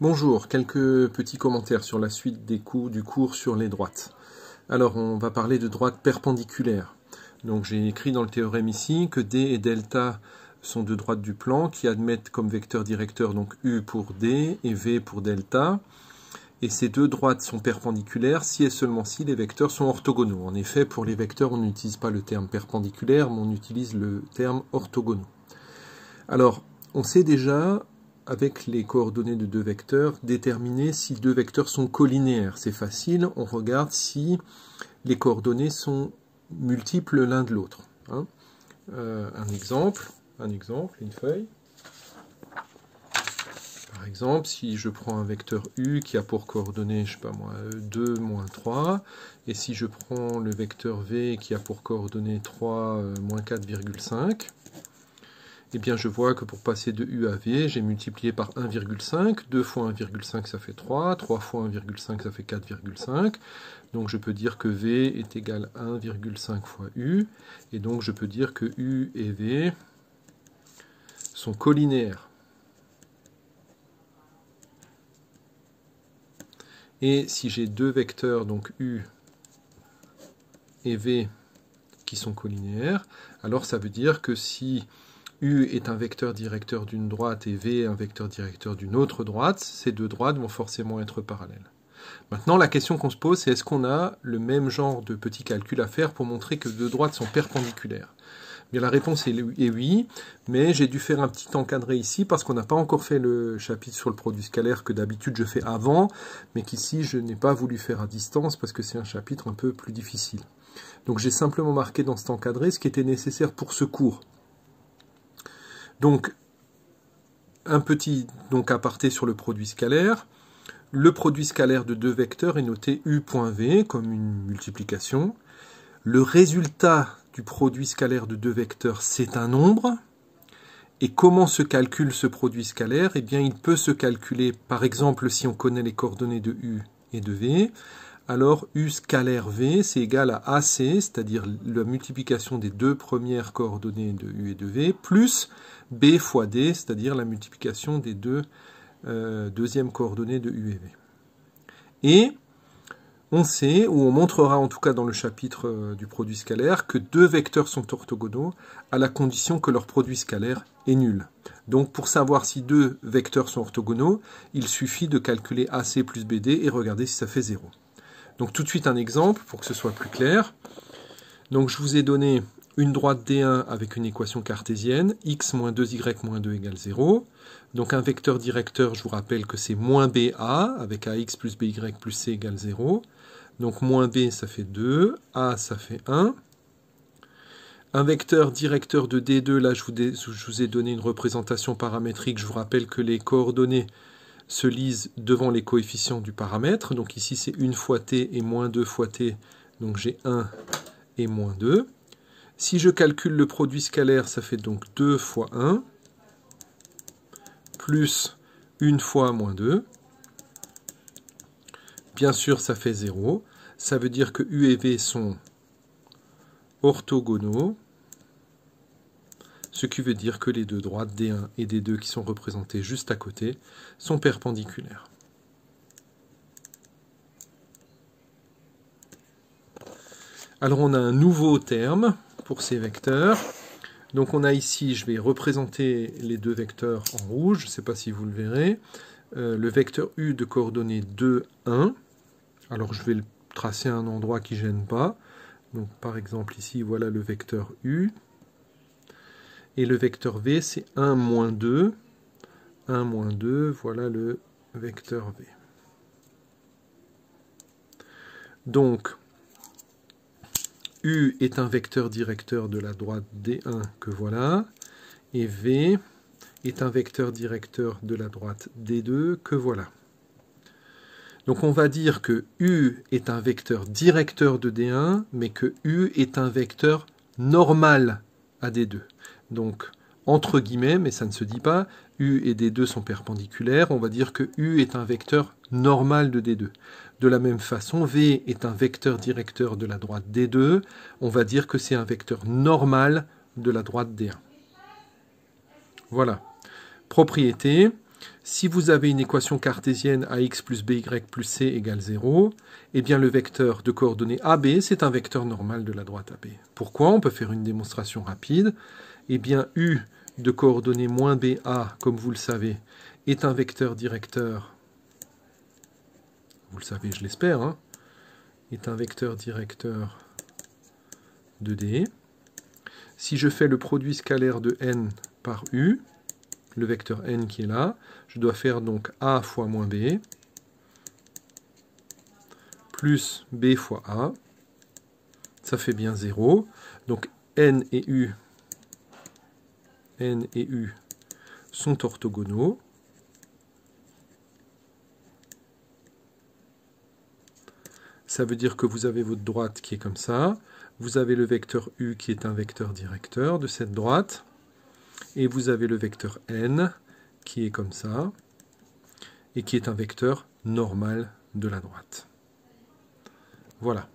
Bonjour, quelques petits commentaires sur la suite du cours sur les droites. Alors, on va parler de droites perpendiculaires. Donc, j'ai écrit dans le théorème ici que D et delta sont deux droites du plan qui admettent comme vecteur directeur donc U pour D et V pour delta. Et ces deux droites sont perpendiculaires si et seulement si les vecteurs sont orthogonaux. En effet, pour les vecteurs, on n'utilise pas le terme perpendiculaire, mais on utilise le terme orthogonaux. Alors, on sait déjà, avec les coordonnées de deux vecteurs, déterminer si deux vecteurs sont colinéaires. C'est facile, on regarde si les coordonnées sont multiples l'un de l'autre. Hein. Un exemple, une feuille. Par exemple, si je prends un vecteur U qui a pour coordonnées, je sais pas moi, 2, moins 3, et si je prends le vecteur V qui a pour coordonnées 3, moins 4,5, eh bien je vois que pour passer de U à V, j'ai multiplié par 1,5, 2 fois 1,5 ça fait 3, 3 fois 1,5 ça fait 4,5, donc je peux dire que V est égal à 1,5 fois U, et donc je peux dire que U et V sont colinéaires. Et si j'ai deux vecteurs, donc U et V, qui sont colinéaires, alors ça veut dire que si U est un vecteur directeur d'une droite et V est un vecteur directeur d'une autre droite, ces deux droites vont forcément être parallèles. Maintenant, la question qu'on se pose, c'est est-ce qu'on a le même genre de petits calculs à faire pour montrer que deux droites sont perpendiculaires? Bien, la réponse est oui, mais j'ai dû faire un petit encadré ici parce qu'on n'a pas encore fait le chapitre sur le produit scalaire que d'habitude je fais avant, mais qu'ici je n'ai pas voulu faire à distance parce que c'est un chapitre un peu plus difficile. Donc j'ai simplement marqué dans cet encadré ce qui était nécessaire pour ce cours. Donc, un petit aparté sur le produit scalaire. Le produit scalaire de deux vecteurs est noté U.V comme une multiplication. Le résultat du produit scalaire de deux vecteurs, c'est un nombre. Et comment se calcule ce produit scalaire? Eh bien, il peut se calculer, par exemple, si on connaît les coordonnées de U et de V, alors U scalaire V, c'est égal à AC, c'est-à-dire la multiplication des deux premières coordonnées de U et de V, plus B fois D, c'est-à-dire la multiplication des deux deuxièmes coordonnées de U et V. Et on sait, ou on montrera en tout cas dans le chapitre du produit scalaire, que deux vecteurs sont orthogonaux à la condition que leur produit scalaire est nul. Donc pour savoir si deux vecteurs sont orthogonaux, il suffit de calculer AC plus BD et regarder si ça fait 0. Donc tout de suite un exemple pour que ce soit plus clair. Donc je vous ai donné une droite D1 avec une équation cartésienne, x moins 2y moins 2 égale 0. Donc un vecteur directeur, je vous rappelle que c'est moins BA, avec AX plus BY plus C égale 0. Donc moins B, ça fait 2, A, ça fait 1. Un vecteur directeur de D2, là je vous ai donné une représentation paramétrique, je vous rappelle que les coordonnées se lisent devant les coefficients du paramètre. Donc ici c'est 1 fois t et moins 2 fois t, donc j'ai 1 et moins 2. Si je calcule le produit scalaire, ça fait donc 2 fois 1, plus 1 fois moins 2. Bien sûr, ça fait 0. Ça veut dire que U et V sont orthogonaux, ce qui veut dire que les deux droites D1 et D2 qui sont représentées juste à côté sont perpendiculaires. Alors on a un nouveau terme pour ces vecteurs. Donc on a ici, je vais représenter les deux vecteurs en rouge, je ne sais pas si vous le verrez. Le vecteur U de coordonnées 2, 1. Alors je vais le tracer à un endroit qui ne gêne pas. Donc par exemple ici, voilà le vecteur U. Et le vecteur V, c'est 1, moins 2. 1, moins 2, voilà le vecteur V. Donc, U est un vecteur directeur de la droite D1 que voilà. Et V est un vecteur directeur de la droite D2 que voilà. Donc on va dire que U est un vecteur directeur de D1, mais que U est un vecteur normal à D2. Donc, entre guillemets, mais ça ne se dit pas, U et D2 sont perpendiculaires, on va dire que U est un vecteur normal de D2. De la même façon, V est un vecteur directeur de la droite D2, on va dire que c'est un vecteur normal de la droite D1. Voilà. Propriété, Si vous avez une équation cartésienne ax plus by plus c égale 0, eh bien le vecteur de coordonnées AB, c'est un vecteur normal de la droite AB. Pourquoi? On peut faire une démonstration rapide. Eh bien, U de coordonnées moins BA, comme vous le savez, est un vecteur directeur, vous le savez, je l'espère, hein, est un vecteur directeur de D. Si je fais le produit scalaire de n par U, le vecteur n qui est là, je dois faire donc A fois moins B, plus B fois A, ça fait bien 0. Donc n et U sont orthogonaux. Ça veut dire que vous avez votre droite qui est comme ça. Vous avez le vecteur U qui est un vecteur directeur de cette droite. Et vous avez le vecteur n qui est comme ça. Et qui est un vecteur normal de la droite. Voilà.